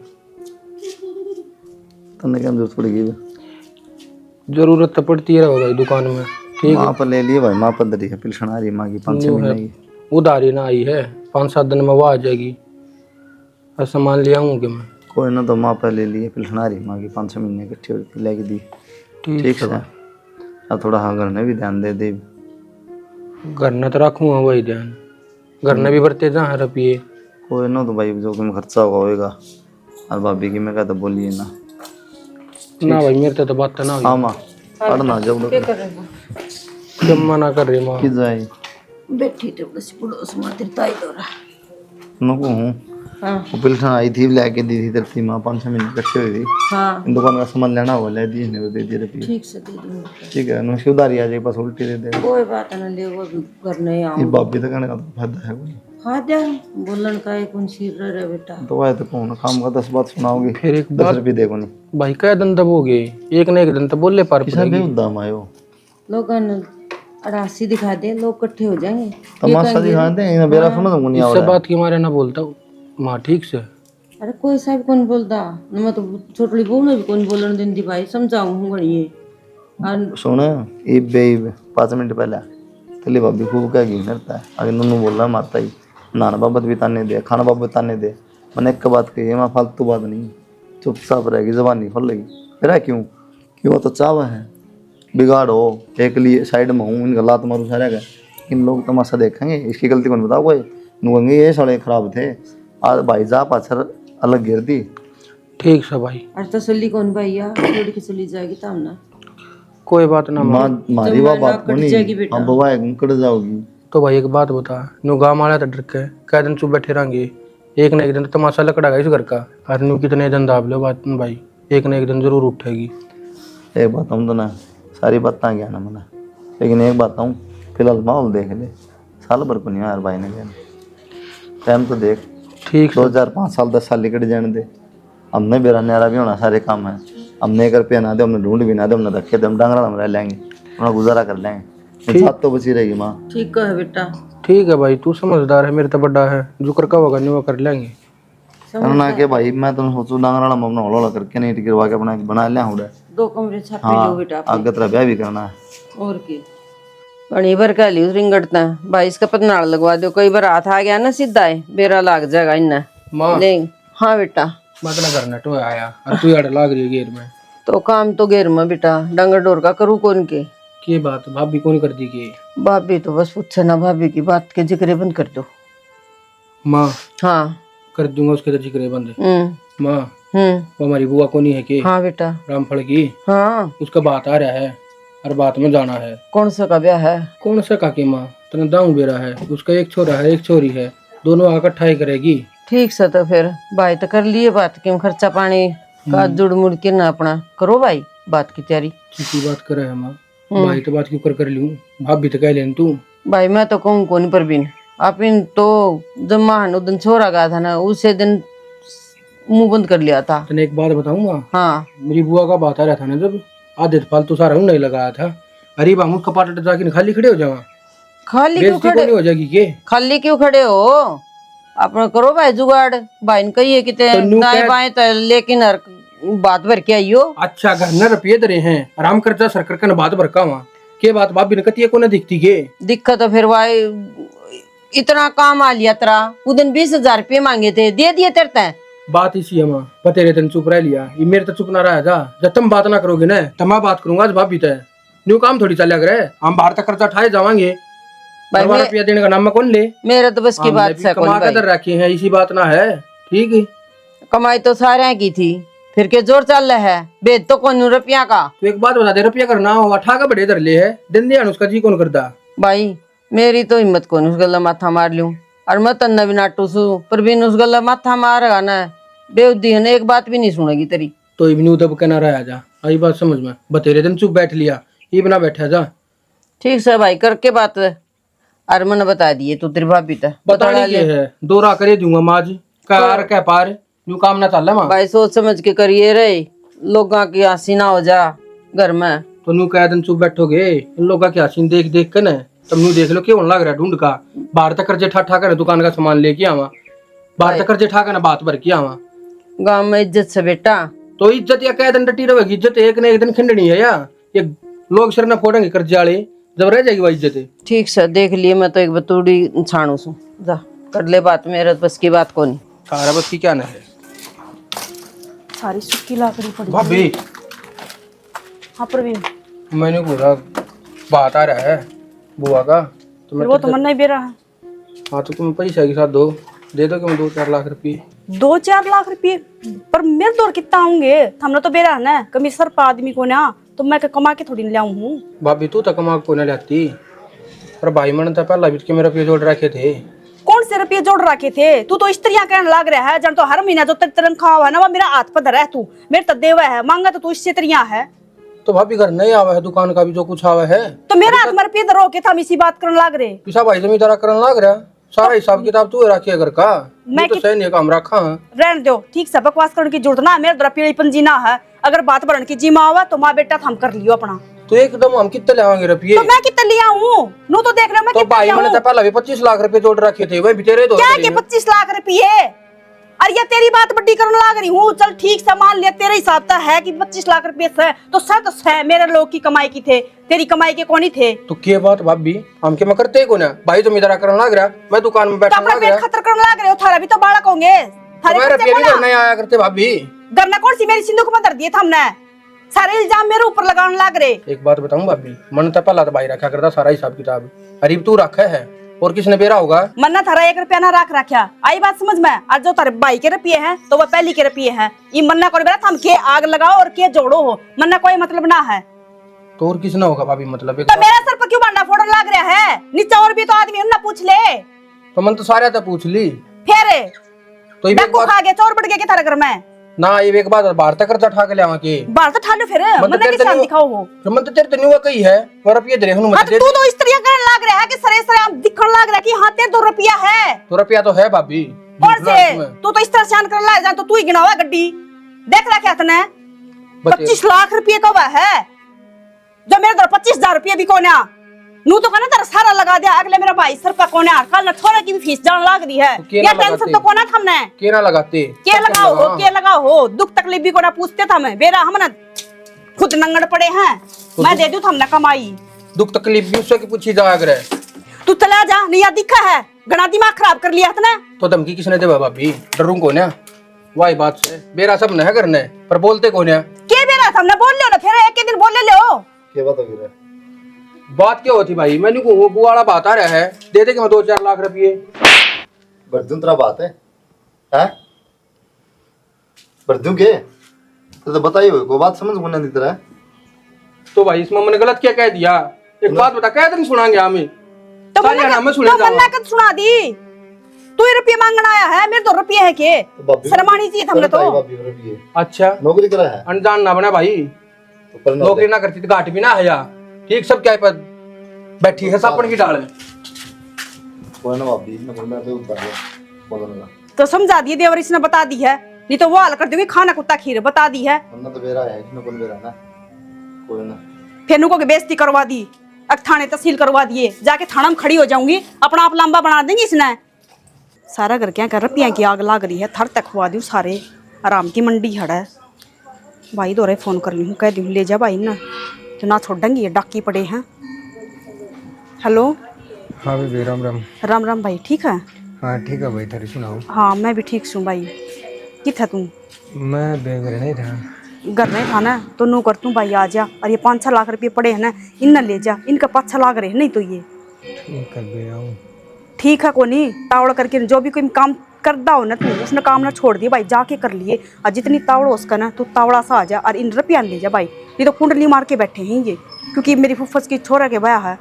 तन्ने क्या जरूरत पड़ेगी, जरूरत तो पड़ती है भाई दुकान में। ठीक माँ पर ले लिए भाई, माँ पर दरी है पिलसन आ रही माँ की 5-6 न्यू है, महीने की। उधारी ना आई है, 5-7 दिन में वो आ जाएगी। और सामान ले आऊँ कि मैं कोई ना तो माँ पर ले लिए पिलसन आ रही माँ की 5-6 महीने इकट्ठी होती लेके दी। ठीक है अब थोड़ा हाँ घर में भी ध्यान दे दे। घर न तो रखूँगा वही ध्यान, घर न भी बरते जहाँ रुपये। कोई ना तो भाई जो कम खर्चा होगा और भाभी की मैं कहता बोलिए ना। ना भाई मेरे तो बात ना हाँ हुई, माँ पढ़ना जब जब मना कर रही माँ। कि जाए बैठी थे बस पड़ोस में तेरी ताई दौरा। नको हूँ हाँ वो पिलसन आई थी लेके दी थी तेरी माँ 5-6 महीने इकट्ठी हुई थी। हाँ इन दुकान का सामान लेना होगा ले दिए नहीं दे दिए रुपये। ठीक से दे दूंगा। ठीक है नुस्खी उधारी आ जाएगी बस उल्टी दे दे। कोई बात ना ले वो भी घर नहीं ये आऊँ। भाभी तो कहने का तो फायदा है कोई फायदा बोलन का एक कौन सिर रह रहा बेटा। तो आए तो कौन काम का 10 बात सुनाओगी फिर एक 10 रुपये देखो नहीं भाई क्या दिन तब हो गए, एक न एक दिन तो बोले पार किसान भी उद्दाम आयो लोगों ने अड़ासी दिखा दे लोग इकट्ठे हो जाएंगे। तमाशा दिखा दे इन बेरा समझ को नहीं आ इससे रहा बात की मारे ना बोलता हूँ माँ ठीक से। अरे कोई सा भी कौन बोलता न मैं तो छोटली बहू ने भी कौन बोलन देती भाई समझाऊँ घड़िए और सुन ये बेब 5 मिनट पहले तेली भाभी खूब क्या गी नरता है आगे नन्नू बोल रहा माता ही नाना बाबत भी ताने दे खाना बाबत ताने दे। मैंने एक बात कही है मैं फालतू बात नहीं, चुपचाप रहेगी जबान नहीं खोलेगी। फिर क्यों क्यों तो चाव है बिगाड़ हो एक लिए साइड में हूँ इनका लात मारू सारे का इन लोग तमाशा देखेंगे इसकी गलती कौन बताओ कोई नुएंगे ये साले खराब थे आज भाई जा पाछर अलग गिर दी। ठीक से भाई और तसल्ली कौन भैया छोड़ के चली जाएगी तब ना कोई बात ना माँ। माँ मारी वाह बात को नहीं अब बवा कट जाओगी। तो भाई एक बात बता, नु गाँव वाला तो डर के क्या दिन चुप बैठे रहेंगे, एक न एक दिन तो तमाशा लकड़ागा इस घर का। और नु कितने दिन दाब लो बात भाई, एक न एक दिन जरूर उठेगी। एक बात हम तो ना सारी बात क्या ना मना, लेकिन एक बात हूँ फिलहाल माहौल देख ले साल भर को नहीं यार भाई ने कहना टाइम तो देख ठीक 2005 साल 10 साल निकट जाने दे। हमने बेरा न्यारा भी होना सारे काम है, हमने कर पे ना दे हमने ढूंढ भी ना दे हमने रखे दे हम डांगरा हम रह लेंगे अपना गुजारा कर लेंगे साथ तो बची रहेगी माँ। ठीक है बेटा ठीक है भाई, तू समझदार है, मेरे तो बड़ा है, जो कर का होगा नहीं वो कर लेंगे। ना के भाई मैं तो सोचू डांगरा हम अपना हौला करके नहीं टिकरवा के अपना बना लिया हूँ 2 कमरे छापे हाँ लो बेटा आगे तेरा ब्याह भी करना है। और की बड़ी बार कह ली रिंगटता भाई इसका पतनाड़ लगवा दो कई बार हाथ आ गया ना सीधा है बेरा लाग जाएगा इन्ना माँ नहीं। हाँ बेटा मत ना करना तो आया और तू यार लाग रही है गेर में। तो काम तो घेर में बेटा डंगर डोर का करूँ कौन के बात भाभी कौन कर दी के भाभी तो बस पूछे ना भाभी की बात के जिक्र बंद कर दो। माँ हाँ कर दूंगा उसके तो जिक्र बंद। माँ हम्म वो हमारी बुआ को नहीं है कि हाँ बेटा रामफल की, हाँ उसका बात आ रहा है और बात में जाना है। कौन सा का ब्याह है कौन सा काकी माँ तना दाऊ बेरा है, उसका एक छोरा है एक छोरी है, दोनों इकट्ठा ही करेगी। ठीक से तो फिर भाई तो कर लिए बात क्यों खर्चा पानी का जुड़ मुड़ के ना अपना करो भाई बात की तैयारी। की बात करे है माँ, भाई तो बात क्यों कर लूँ, भाभी तो कह लेन तू। भाई मैं तो कहूँ कौन पर बिन आप इन तो जब महान उस दिन छोरा गया था ना उसे दिन मुंह बंद कर लिया था। तने एक बात बताऊंगा, हाँ मेरी बुआ का बात आ रहा था ना जब आधे फालतू सारा हूँ नहीं लगाया था, अरे बामू कपाट जाके खाली खड़े हो जावा खाली क्यों बेइज्जती खड़े नहीं हो जाएगी के। खाली क्यों खड़े हो अपना करो भाई जुगाड़। भाई ने कहिए कि ते तो न्यू दाएं क्या- बाएं तो लेकिन हर बात भर के आइयो। अच्छा घर न रुपये दे रहे हैं, आराम कर जा सरकर का बात भरका वहाँ के बात भाभी ने कती को न दिखती के। दिक्कत तो फिर भाई इतना काम आ लिया तेरा, उदन 20,000 रुपये मांगे थे, दे दिए तेरे तय। बात इसी है माँ, पते रहे तेन चुप रह लिया, ये मेरे तो चुप ना रहा जा। जब तुम बात ना करोगे ना तो मैं बात करूंगा आज भाभी तय। न्यू काम थोड़ी चलिया करे, हम बाहर तक खर्चा उठाए जावांगे। भाई भाई रुपया देने का नाम मैं कौन ले। मेरे तो बस की हमने बात भी से कमा कर रखी है, इसी बात ना है ठीक है। कमाई तो सारे की थी, फिर के जोर चल रहा है, बेद तो कौन रुपया का। तो एक बात बता दे, रुपया करना हो अठा का बड़े दर ले है, दिन दिया उसका जी कौन करता। भाई मेरी तो हिम्मत कौन उस गला माथा मार लूं, और मैं तन्ना भी नाटू सू पर बिन उस गला माथा मारेगा ना बेउद्दी है, एक बात भी नहीं सुनेगी तेरी। तो इवनी दब के ना रहा जा, आई बात समझ में। बतेरे दिन चुप बैठ लिया, ये बना बैठा जा। ठीक से भाई करके बात, और मैंने बता दिए तू तेरी भाभी तक बताने के है, दोरा करे दूंगा माज कार कह पार न्यू काम ना चल मां। भाई सोच समझ के करिए रे, लोगों की हंसी ना हो जा घर में। तो न्यू कह दिन चुप बैठोगे, इन लोगों की हंसी देख देख के न तब न्यू देख लो क्यों लग रहा है ढूंढ का। बाहर तक कर्जे ठा ठा कर दुकान का सामान लेके आवा, बाहर तक कर्जे ठा कर बात भर के आवा। गांव में इज्जत से बेटा। तो इज्जत या कह दिन डटी रहेगी, इज्जत एक न एक दिन खिंडनी है या ये लोग सिर न फोड़ेंगे कर्जे वाले, जब रह जाएगी वह इज्जत। ठीक से देख लिए, मैं तो एक बतूड़ी छाणू सू, जा कर ले बात, मेरे बस की बात को नहीं। सारा बस की क्या न है सारी सूखी लाकड़ी पड़ी भाभी। हाँ प्रवीण, मैंने बोला बात आ रहा है बुआ का, तो फिर मैं वो तो मन नहीं दे रहा है। हाँ तो तुम पैसा के साथ दो, दे दो कि मैं 2-4 लाख रुपये। 2-4 लाख रुपये पर मेरे दौर कितना होंगे, हमने तो बेरा है ना कमिश्नर पर आदमी को ना, तो मैं कमा के थोड़ी ले आऊं हूँ। भाभी तू तो कमा को ना लाती, पर भाई मन तो पहला बीच के मेरे रुपये जोड़ रखे थे। कौन से रुपये जोड़ रखे थे? तू तो स्त्रियां कहने लग रहा है, जन तो हर महीना जो तनख्वाह है ना वो मेरा हाथ पर धरा है, तू मेरे तो देवा है, मांगा तो तू इससे स्त्रियां है। तो भाभी घर नहीं आवा है, दुकान का भी जो कुछ आवा है तो मेरा हाथ में रुपये धरो के हम इसी बात करने लग रहे। पिसा भाई जमींदारा करने लग रहा, सारा हिसाब किताब तू रखिए घर का, मैं तो सही नहीं काम रखा है। रहने दो, ठीक से बकवास करने की जरूरत ना, मेरे द्वारा पीड़ी पंजी ना है। अगर बात बढ़ने की जिम्मा हुआ तो माँ बेटा हम कर लियो अपना। तो एकदम हम कितने लाएंगे रुपये? तो मैं कितने लिया हूँ नू तो देख रहा मैं तो कितने भाई लिया मैंने हूँ। तो पहला भी 25 लाख रुपए जोड़ रखे थे, वही तेरे दो क्या के 25 लाख रुपये? अरे ये तेरी बात बड्डी करने लग रही हूँ। चल ठीक से मान लिया तेरे हिसाब से है कि 25 लाख रुपये से तो सत है मेरे लोग की कमाई की थे, तेरी कमाई के कौन ही थे। तो क्या बात भाभी, हम के मैं करते को ना, भाई जमींदारा करने लग रहा, मैं दुकान में तो बैठा अपना लग पेट रहा, खतर करने लग रहे हो, थारा भी तो बालक होंगे। थारे मेरे खर्चे रुपये भी कौन घर नहीं आया करते भाभी। गन्ना कौन सी मेरी सिंदूक में धर दिए था हमने, सारे इल्जाम मेरे ऊपर लगाने लग रहे। एक बात बताऊं भाभी, मन तो पहला तो भाई रखा करता सारा हिसाब किताब, अरीब तू रखा है और किसने बेरा होगा। मन्ना थारा 1 रुपया ना रखा, आई बात समझ में। आज जो तारे भाई के रुपये हैं तो वह पहली के रुपये हैं। ये मन्ना को बेरा हम के आग लगाओ और के जोड़ो हो, मन्ना कोई मतलब ना है। तो और किसने होगा भाभी, मतलब एक तो मेरा सर पर क्यों बंडा फोड़न लग रहा है? नीचे और भी तो आदमी उन्ना पूछ ले। तो मन तो सारे तो पूछ ली, फिर तो ये डाकू खा गया, चोर बढ़ गया के थारे घर में। ना ये एक बात बाहर तक कर्जा ठा के ले आवा के बाहर तो ठालो फिर मन्ना के शान दिखाओ हो। फिर मन तो तेरे तो नहीं कही है और रुपये दे हूं हाँ मत तो तू तो स्त्रियां कहने लग रहा है कि सरे सरे हम दिखने लग रहा है कि हाँ तेरे 2 रुपया है। तो रुपया तो है भाभी, कौन से? तू तो इस तरह शान करने लग जा तो तू ही गिनावा गड्डी देख रहा क्या तने 25 लाख रुपये का वह है जो मेरे तरफ 25,000 रुपये भी कोने नू तो कहना तेरा सारा लगा दिया। अगले मेरा भाई सर का कोने कल न छोरे की भी फीस जान लग रही है। के ये ना टेंशन लगाते? तो कोना हमने के ना लगाते, के लगाओ हो, के लगाओ हो, दुख तकलीफ भी कोना पूछते था मैं बेरा हमने खुद नंगड़ पड़े हैं। मैं दे दूं हमने कमाई, दुख तकलीफ भी उससे की पूछी जाया करे। तू चला जा, नहीं याद दिखा है गणा दिमाग खराब कर लिया तने। तो धमकी किसने दे भाभी, डरूं को ना वाई बात से बेरा सब न है करने पर बोलते को ना के बेरा हमने बोल लियो ना, फिर एक दिन बोल ले लो। क्या बात होगी रे? बात क्या होती भाई, मैंने को वो बुआड़ा बात आ रहा है, दे दे कि मैं 2-4 लाख रुपये। बर्दूं तेरा बात है हैं? बर्दूं के तो बताइए कोई बात समझ को नहीं तेरा। तो भाई इसमें मैंने गलत क्या कह दिया, एक बात बता, क्या दिन सुनाएंगे हमें तो सारी मन्ना हमें तो सुने मन्ना कद सुना दी। तू ही रुपये मांगना आया है, मेरे 2 रुपये है के शर्मानी चाहिए हमने तो। अच्छा नौकरी करा है अनजान ना बना भाई, तो करना नौकरी ना करती तो घाट भी ना है ठीक, सब क्या पर बैठी है सापन की डाल में। कोई ना भाभी मैं बोलना पे उतार बोलना तो समझा दिए देवर इसने बता दी है, नहीं तो वो हाल कर दूंगी खाना कुत्ता खीर बता दी है। वरना तो बेरा है इसमें कौन बेरा ना कोई ना। फिर नुको की बेइज्जती करवा दी, अब थाने तहसील करवा दिए, जाके थाना में खड़ी हो जाऊंगी, अपना आप लंबा बना देंगे इसने। सारा घर क्या कर रुपया की आग लाग रही है, थर तक खुआ दूँ सारे, आराम की मंडी हड़ा है। भाई दोरे फोन कर लूँ, कह दूँ ले जा भाई ना, तो ना छोड़ेंगे ये डाकी पड़े हैं। हेलो। हाँ बेबे, राम राम। राम राम भाई, ठीक है? हाँ ठीक है भाई, थारी सुनाओ। हाँ मैं भी ठीक हूँ भाई। कित है तू? मैं बेघर नहीं था। घर नहीं था ना तो नो कर तू भाई आ जा, और ये 5-6 लाख रुपये पड़े हैं ना, इन ले जा, इनका 5-6 लाख रहे नहीं तो ये ठीक है बे, आऊँ। ठीक है। को नहीं तावड़ करके जो भी कोई काम करदा हो ना तू, उसने काम ना छोड़ दिया भाई, जाके कर लिए। और जितनी तावड़ हो उसका ना, तू तावड़ा सा आ जा और इन रुपया ले जा भाई। ये तो कुंडली मार के बैठे हैं ये, क्योंकि मेरी फुफ्फस की छोरा के बया है,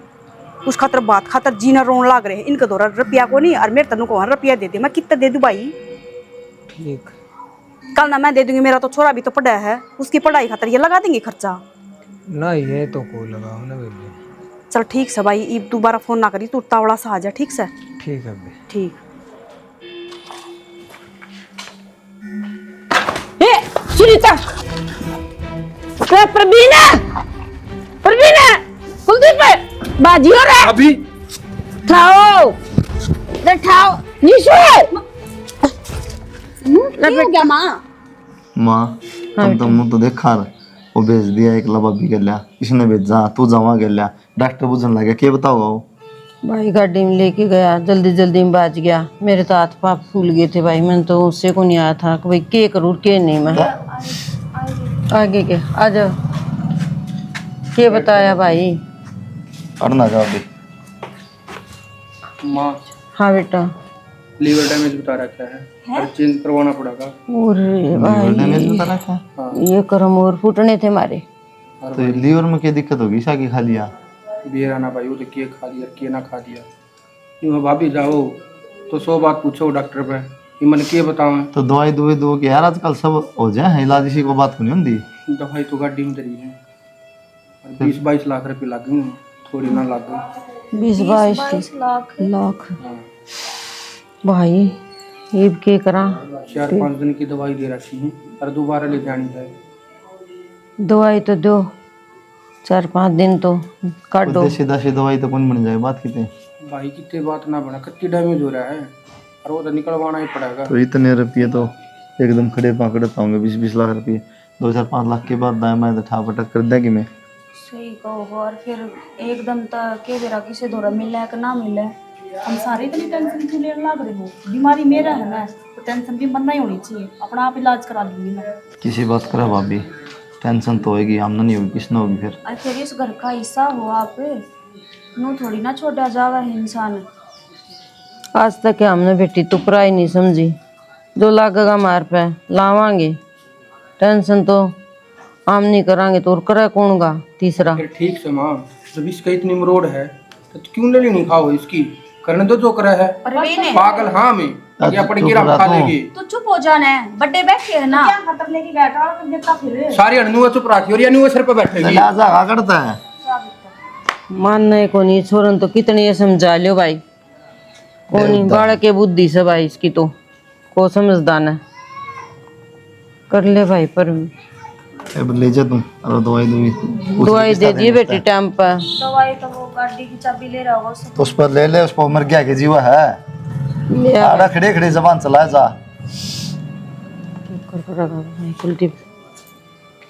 उस खातर बात खातर जीना रोन लाग रहे हैं। इनका दौरा रुपया को नहीं, और मेरे तनु को रुपया दे दे। मैं कितना दे दूँ भाई? ठीक। कल ना मैं दे दूंगी, मेरा तो छोरा भी तो पढ़ा है, उसकी पढ़ाई खातर ये लगा देंगे खर्चा। ना ये तो को लगाओ ना बेबे। चल ठीक से भाई, ई दोबारा फोन ना करी, तू तावड़ा सा आ जा, ठीक से? ठीक है बे। ठीक। सुनीता, प्रवीणा, प्रवीणा, कुलदीप बाजी हो रहा है अभी ठाओ, ठाओ निशु क्या माँ? माँ तुम तो देखा वो भेज दिया एक लबाबी गेल्या, इसने भेजा तू जमा गेल्या, डॉक्टर बुझन लगे के बताओ। भाई गाड़ी में लेके गया, जल्दी जल्दी में बाज गया, मेरे तो हाथ पाप फूल गए थे भाई। मैंने तो उससे को नहीं आया था कि भाई के करूँ के नहीं। मैं आगे के आ जाओ, के बताया भाई? अड़ना जाओ अभी। माँ हाँ बेटा। लीवर डैमेज बता रखा है और चेंज करवाना पड़ेगा। और डैमेज बता रखा है। ये करम और फूटने थे मारे। तो लीवर में क्या दिक्कत होगी? शाकी खा लिया बियर ना भाई, वो तो के खा लिया के ना खा लिया। यूँ भाभी जाओ तो 100 बात पूछो डॉक्टर पे, ये मन के बताऊं। तो दवाई दुई दो के यार आजकल सब हो जाए, इलाज इसी को बात को नहीं होती। दवाई तो गाड़ी में दरी है, 20-22 लाख रुपये लगे, थोड़ी ना लगे। 20-22 लाख भाई, ये के करा? 4-5 दिन की दवाई दे रखी है और दोबारा ले जानी है। दवाई तो दो, 4-5 दिन तो काटो। देसी दासी दवाई तो कौन बन जाए, बात कितने भाई कितने बात ना बना, कच्ची डैमेज हो रहा है और वो तो निकलवाना ही पड़ेगा। तो इतने रुपये तो एकदम खड़े पकड़ता हूँ। 20-20 लाख रुपये 2-4-5 लाख के बाद दाएं मैं तो ठा पटक कर देगी मैं। सही कहो। और फिर एकदम तक के बेरा किसी दौरा मिले कि ना मिले, हम सारे इतनी टेंशन क्यों लेने लग रहे हो? बीमारी मेरा है ना, तो टेंशन भी बनना ही होनी चाहिए। अपना आप इलाज करा लूंगी मैं। किसी बात करा भाभी, टेंशन तो होगी, आमना नहीं होगी, किसने होगी फिर? और फिर इस घर का हिस्सा हो आप, नू थोड़ी ना छोड़ा जावा है इंसान। आज तक हमने बेटी तुपरा ही नहीं समझी, जो लागेगा मार पे लावांगे। टेंशन तो हम नहीं करांगे तो और करे कौन गा? तीसरा फिर ठीक से माँ, जब इसका इतनी मरोड़ है तो क्यों ले लेनी खाओ इसकी, करने दो जो करे है। पागल हाँ मैं या पड़ गिरा खा लेगी। तो चुप हो जाना है, बड्डे बैठे है ना, क्या खतर लेके बैठा और देखता फिर सारी अनु चुप रखी और या सर पे बैठेगी। लिहाजा करता है मानने को नहीं, छोरन तो कितनी ये समझा लियो भाई, को नहीं बालक के बुद्धि से भाई, इसकी तो को समझदान है। कर ले भाई, पर अब ले जा तुम और दवाई दे दी बेटी टाइम पर। दवाई तो वो गाड़ी की चाबी ले रहा होगा उससे। तो उस पर ले ले, उस पर मर गया के जीवा है। ले आड़ा खड़े खड़े जबान चलाए जा। कुलदीप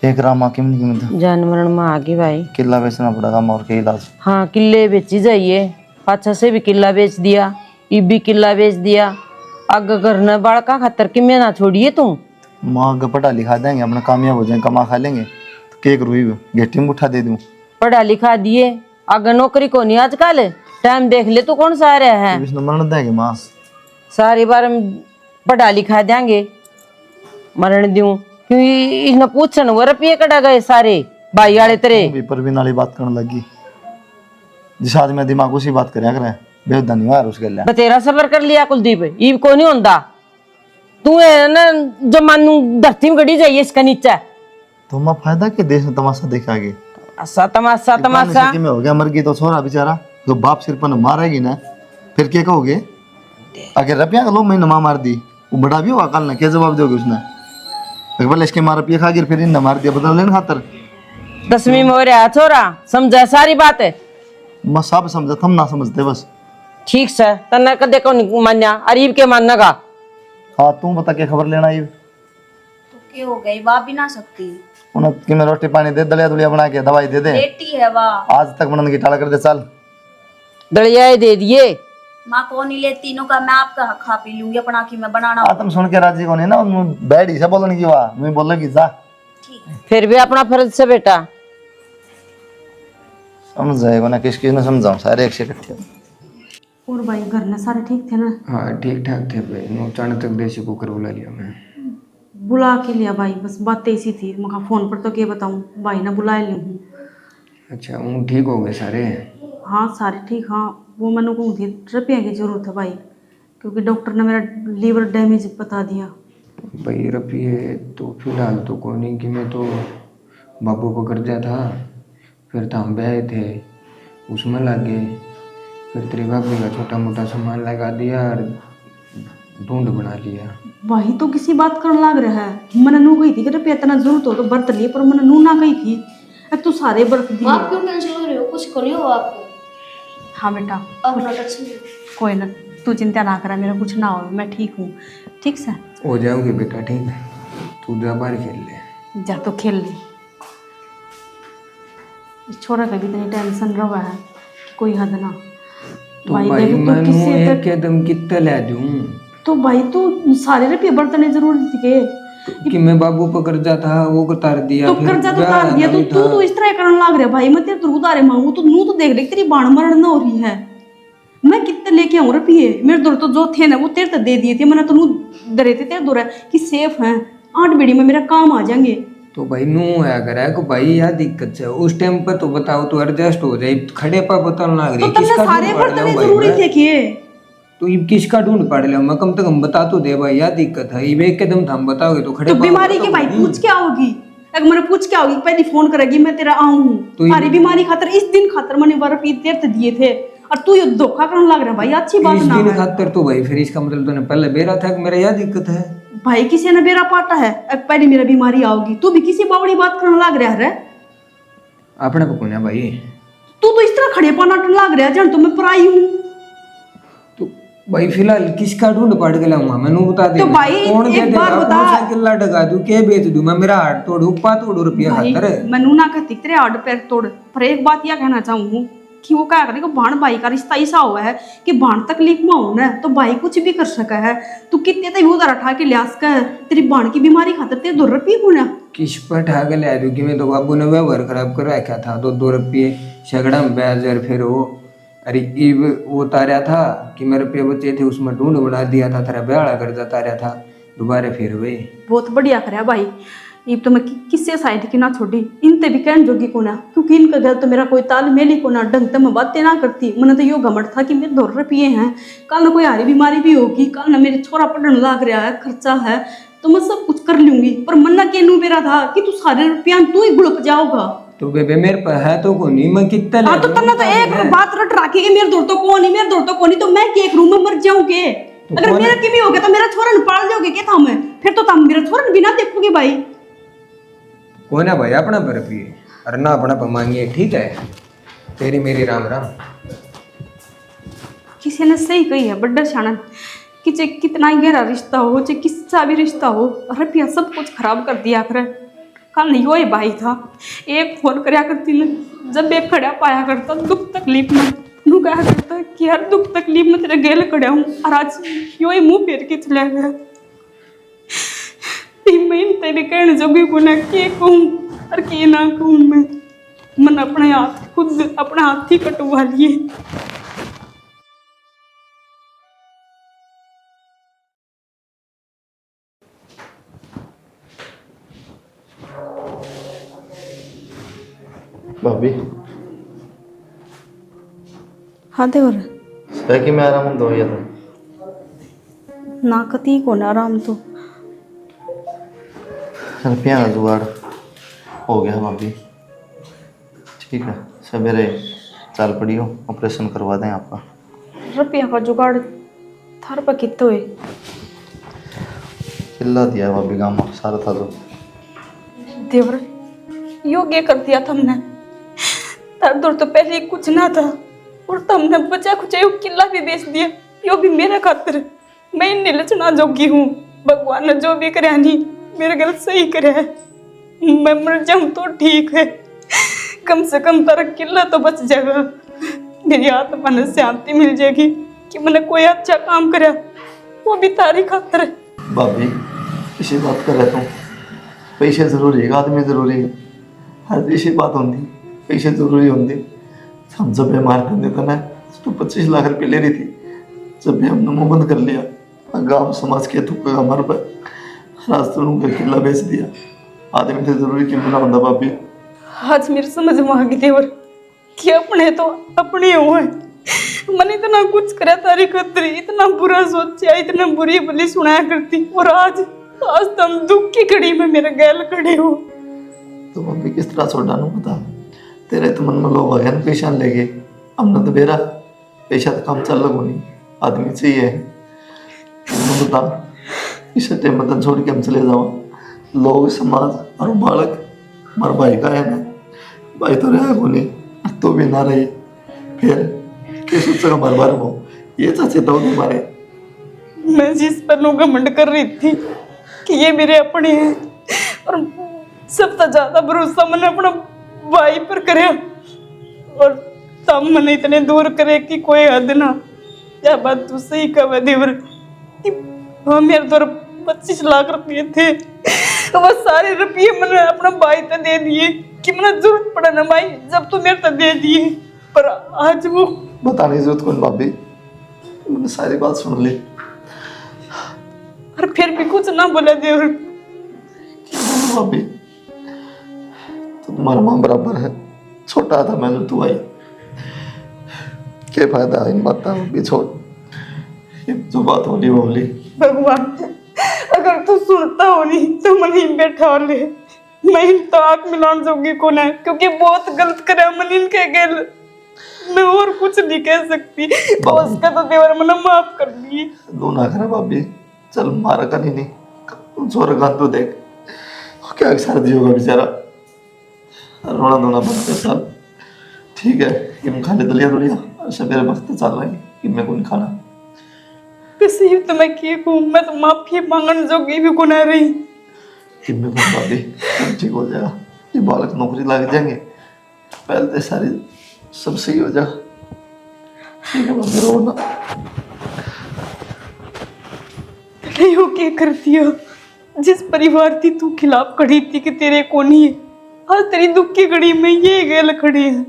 एक रामा कीमत कीमत जानवर में आ गई भाई, किला बेचना पड़ेगा मोर के इलाज। हाँ किले बेची जाइए, पाछा से भी किला बेच दिया, ये भी किला बेच दिया। अग घर न बड़का खतर कि मैं ना छोड़िए तुम। माँ अगर पढ़ा लिखा देंगे, अपना कामयाब हो जाएंगे, कमा खा लेंगे, तो केक रुई घेटी में उठा दे दूं। पढ़ा लिखा दिए, अगर नौकरी को नहीं आजकल, टाइम देख ले तो कौन सा रहा है। 24 नंबर न देंगे माँ, सारी बार पढ़ा लिखा देंगे, मरण दूं क्योंकि इसने पूछन वो रुपये कटा गए सारे भाई वाले तेरे। भी परवीन वाली बात करने लगी, जिस आदमी दिमाग उसी बात करया करे, बेहुदा नहीं हुआ उसके लिए। बतेरा सबर कर लिया कुलदीप, ये को नहीं होता। तू है ना जो मानू धरती में गड़ी जाइए इसका नीचा। तो माँ फायदा के देश में तमाशा देखे आगे। तमाशा तमाशा तमाशा में हो गया, मर गई तो छोरा बेचारा, जो बाप सिर पर मारेगी ना, फिर क्या कहोगे? अगर रुपया का लो मैंने माँ मार दी, वो बड़ा भी होगा कल ना, क्या जवाब दोगे उसने? अगर इसके मार रुपये खा गया फिर इन मार दिया, बदल लेने खातर। 10वीं में हो रहा छोरा, समझा सारी बात है। मैं सब समझा, हम ना समझते बस। ठीक से तना कदे को मान्या अरीब के मानना का। हाँ तू बता क्या खबर लेना ये। तो क्या हो गई, वाह भी ना सकती। उन्हें कि मैं रोटी पानी दे, दलिया दुलिया बना के दवाई दे दे। बेटी है वाह। आज तक बनन की टाला कर दे चल। दलिया दे दिए। माँ कौन ही ले तीनों का, मैं आपका खा पी लूंगी अपना की मैं बनाना। तुम सुन के राजी को नहीं ना, बैठी से बोलने की वाह मैं बोलेगी जा। फिर भी अपना फर्ज से बेटा समझ जाएगा ना, किस किस ने समझाऊं, सारे एक से इकट्ठे। और भाई घर में सारे ठीक थे ना? हाँ ठीक ठाक थे भाई। नो अचानक तक देसी कुकर बुला लिया मैं। बुला के लिया भाई, बस बात ऐसी थी। मैं फोन पर तो क्या बताऊं, भाई ने बुला लिया हूँ। अच्छा वो ठीक हो गए सारे? हाँ सारे ठीक। हाँ वो मैंने कहूँ थी रुपये की जरूरत है भाई, क्योंकि डॉक्टर ने मेरा लीवर डैमेज बता दिया। भाई रुपये तो फिलहाल तो कोई नहीं कि मैं तो बाबू को कर्जा था, फिर तो हम ब्याह थे उसमें लग गए, फिर तेरे भाभी का छोटा मोटा सामान लगा दिया और ढूंढ बना लिया। भाई तो किसी बात करने लग रहा है। मैंने नू कही थी कि रुपया इतना जरूरत हो तो बरत लिए, पर मैंने नू ना कही थी। अब तू सारे बरत दिए। आप क्यों टेंशन ले रहे हो? कुछ को नहीं होगा आपको। हाँ बेटा अपना टेंशन लो। कोई ना, तू चिंता ना करा, मेरा कुछ ना हो, मैं ठीक हूँ। ठीक से हो जाओगे बेटा ठीक है, तू जा बाहर खेल ले। जा तो खेल ले। इस छोरा का भी इतनी टेंशन रहा है कि कोई हद ना। तो भाई भाई देख तू मैं किससे एक तक, कदम कितना ले दूं? तो भाई तू सारे रुपये बरतने जरूरी थी के? कि मैं बाबू पर कर्जा था वो उतार दिया, तो फिर कर्जा तो ब्याह उतार दिया, नहीं तू था। तो इस तरह करने लग रहा भाई। मैं तेरे तो उतारे मांगू तो नू तो देख ले तेरी बाण मरण ना हो रही है। मैं कितने लेके आऊँ रुपये? मेरे दौर तो जो थे ना वो तेरे तो दे दिए थे। मैंने तो नू डरे थे तेरे दौर कि सेफ है, 8 बीड़ी में मेरा काम आ जाएंगे। तो भाई नू है करे को भाई यह दिक्कत है उस टाइम पर तो बताओ तो एडजस्ट हो जाए, खड़े पर बताने लग तो रही तन्ने सारे बर्तने जरूरी थे के? तो ये किसका ढूंढ पड़ लिया मैं, कम से कम बता तो दे भाई यह दिक्कत है। ये एक कदम थम बताओगे तो खड़े तो बीमारी के भाई पूछ क्या होगी? अगर मैंने पूछ क्या होगी, पहले फोन करेगी मैं तेरा आऊँ। तो सारी बीमारी खातर इस दिन खातर मैंने रुपये तेरे तो दिए थे, और तू ये धोखा करने लग रहा भाई। अच्छी बात इस ना दिन है खातर तो भाई, फिर इसका मतलब तूने पहले बेरा था कि मेरा यह दिक्कत है। भाई। किसी ने बेरा पाटा है, अब पहले मेरा बीमारी आओगी, तू भी किसी बावड़ी बात करने लग रहा है। अपने को कौन है भाई? तू तो इस तरह खड़े पाना लग रहा है जन तो मैं पराई हूँ। तो भाई फिलहाल किसका ढूंढ पड़ गया हूँ मैंने बता दे। तो भाई कौन एक दे बार देगा? बता। कौन साइकिल ला डगा दूं के बेच दूं मैं? मेरा हाथ तोड़ू पा तोड़ू रुपया भाई खातर? मैं नू ना कहती तेरे आड़ पैर तोड़, पर एक बात यह कहना चाहूँ कि वो क्या करे, भाण भाई का रिश्ता ऐसा हुआ है कि भाण तकलीफ में हो ना तो भाई कुछ भी कर सका है। तू कितने तक उधर उठा के लियास कर, तेरी भाण की बीमारी खातर तेरे 2 रुपये होना। किस पर ठा के ले दूं कि मैं तो बाबू ने व्यवहार खराब कर रखा था, तो 2 रुपये झगड़ा में ब्याज और फिर वो अरे इब वो तारा था कि मेरे रुपये बचे थे उसमें ढूंढ बना दिया था, तेरा ब्याह कर्जा तारा था दोबारा फिर वे। बहुत बढ़िया करे भाई। ये तो मैं किससे साइड की ना छोड़ी, इनते भी कहन जोगी को ना, क्योंकि इनका घर तो मेरा कोई तालमेल ही को ना, ढंग से मैं बातें ना करती। मैंने तो यो घमंड था कि मेरे 2 रुपये हैं, कल ना कोई हारी बीमारी भी होगी, कल ना मेरे छोरा पढ़ने लग रहा है, खर्चा है, तो मैं सब कुछ कर लूंगी। पर मन्ना के नू मेरा था कि तू सारे रुपया तू ही गुड़प जाओगा। तो बेबे मेरे पर है तो को नहीं, मैं कितना ले हाँ तो दूं? तन्ना तो एक बात रट राखी कि मेरे दौर तो कौन ही, मेरे दौर तो कौन ही, तो मैं एक रूम में मर जाऊं के? अगर कौन मेरा की भी हो गया तो मेरा छोरा न पाल जाओगे क्या था? मैं फिर तो तुम मेरा छोरा बिना देखोगे भाई। कौन है भाई अपना पर रुपये? अरे ना अपना पर मांगिए ठीक है, तेरी मेरी राम राम। किसी ने सही कही है बड्डा शानन कि चाहे कितना ही गहरा रिश्ता हो, चाहे किसका भी रिश्ता हो, रुपया सब कुछ खराब कर दिया करे। कल यो ही भाई था, एक फोन करया करती ले, जब एक खड़ा पाया करता दुख तकलीफ में, नू कहा करता कि यार दुख तकलीफ में तेरे गेल खड़ा हूँ, और आज यो ही मुंह फेर के चला गया। मैं तेरे कहने जोगी को ना के कहूँ और के ना कहूँ। मैं अपने हाथ खुद अपने हाथ ही कटवा लिए। भाभी हाँ देवर है कि मैं आराम दो या था ना कती को ना आराम तो रुपया का जुगाड़ हो गया भाभी। ठीक है सवेरे चाल पड़ी हो, ऑपरेशन करवा दें आपका। रुपया का जुगाड़ थार पर कितने हुए? चिल्ला दिया भाभी गाँव में सारा था तो। देवर योग्य कर दिया था हमने, तार दूर तो पहले कुछ ना था, और तुमने बचा खुचा यो किला भी बेच दिया, यो भी मेरे खातिर। मैं इन लचना जोगी हूँ, भगवान ने जो भी कराया नहीं मेरे गल सही कराया है। मैं मर जाऊं तो ठीक है, कम से कम तारा किला तो बच जाएगा। मेरी आत्मा ने शांति मिल जाएगी कि मैंने कोई अच्छा काम कराया, वो भी तारी खातिर है। भाभी इसी बात कर रहा हूँ, पैसे जरूरी है, आदमी जरूरी है, हर इसी बात होती, पैसे जरूरी होती। हम जब बीमार करते थे ना तो 25 लाख रुपये ले रही थी। जब भी हमने मुंह बंद कर लिया, गांव समाज के थुक्का हमारे पर रास्तों का किला बेच दिया। आदमी तो जरूरी क्यों ना होता भाभी। आज मेरे समझ में आ गई देवर कि अपने तो अपने हुए। मैंने इतना कुछ करा तारी खातिर, इतना बुरा सोचा, इतना बुरी भली सुनाया करती, और आज तुम दुख की घड़ी में मेरे गैल खड़े हो। तो भाभी किस तरह छोड़ा नू बता। तेरे तो मन में लोग आ गए पेशा लेके, हमने तो बेरा पैसा तो काम चल लगो नहीं, आदमी चाहिए। बता इस टाइम में छोड़ के हम चले जाओ, लोग समाज और बालक हमारे भाई का है ना, भाई तो रहा को नहीं तो भी ना रही, फिर किस सोचा हमारे बारे में ये चाचे तो तुम्हारे। मैं जिस पर घमंड कर रही थी कि ये मेरे अपने हैं, और सबसे ज्यादा भरोसा मैंने अपना भाई पर करे, और तब मैंने इतने दूर करे कि कोई हद ना। क्या बात तू सही कह देवर कि हाँ, मेरे दौर 25 लाख रुपये थे, वो सारे रुपये मैंने अपना भाई तक दे दिए कि मैंने जरूरत पड़ा ना भाई, जब तू मेरे तक दे दिए। पर आज वो बताने की जरूरत कौन भाभी, मैंने सारी बात सुन ली। और फिर भी कुछ ना बोला देवर। भाभी तो तुम्हारा माँ बराबर है, छोटा था मैं जब तू आई, क्या फायदा इन बातों भी छोड़, ये जो बात होली वो होली। भगवान अगर तू सुनता हो नहीं तो मन ही बैठा हो ले, मैं इन तो आंख मिलान जोगी को ना, क्योंकि बहुत गलत करा मन इनके गेल, मैं और कुछ नहीं कह सकती। उसका तो देवर मैंने माफ कर दी। दो ना करा भाभी, चल मारा का नहीं जोर गान तो देख क्या सर्दी होगा बेचारा, रोना धोना बंद कर साल। ठीक है कि खा ले दलिया दुलिया, अच्छा मेरे वक्त चल रहा है कि मैं कौन खाना। किसी तो मैं की हूँ, मैं तो माफी मांगन जोगी भी गुना रही कि मैं कौन भाभी, ठीक हो जाएगा, ये बालक नौकरी लग जाएंगे, पहले तो सारी सब सही हो जाएगा। ठीक है भाभी रो ना। नहीं हो क्या करती हो, जिस परिवार थी तू खिलाफ खड़ी थी कि तेरे को नहीं है, आज तेरी दुख की घड़ी में ये गैल खड़ी है।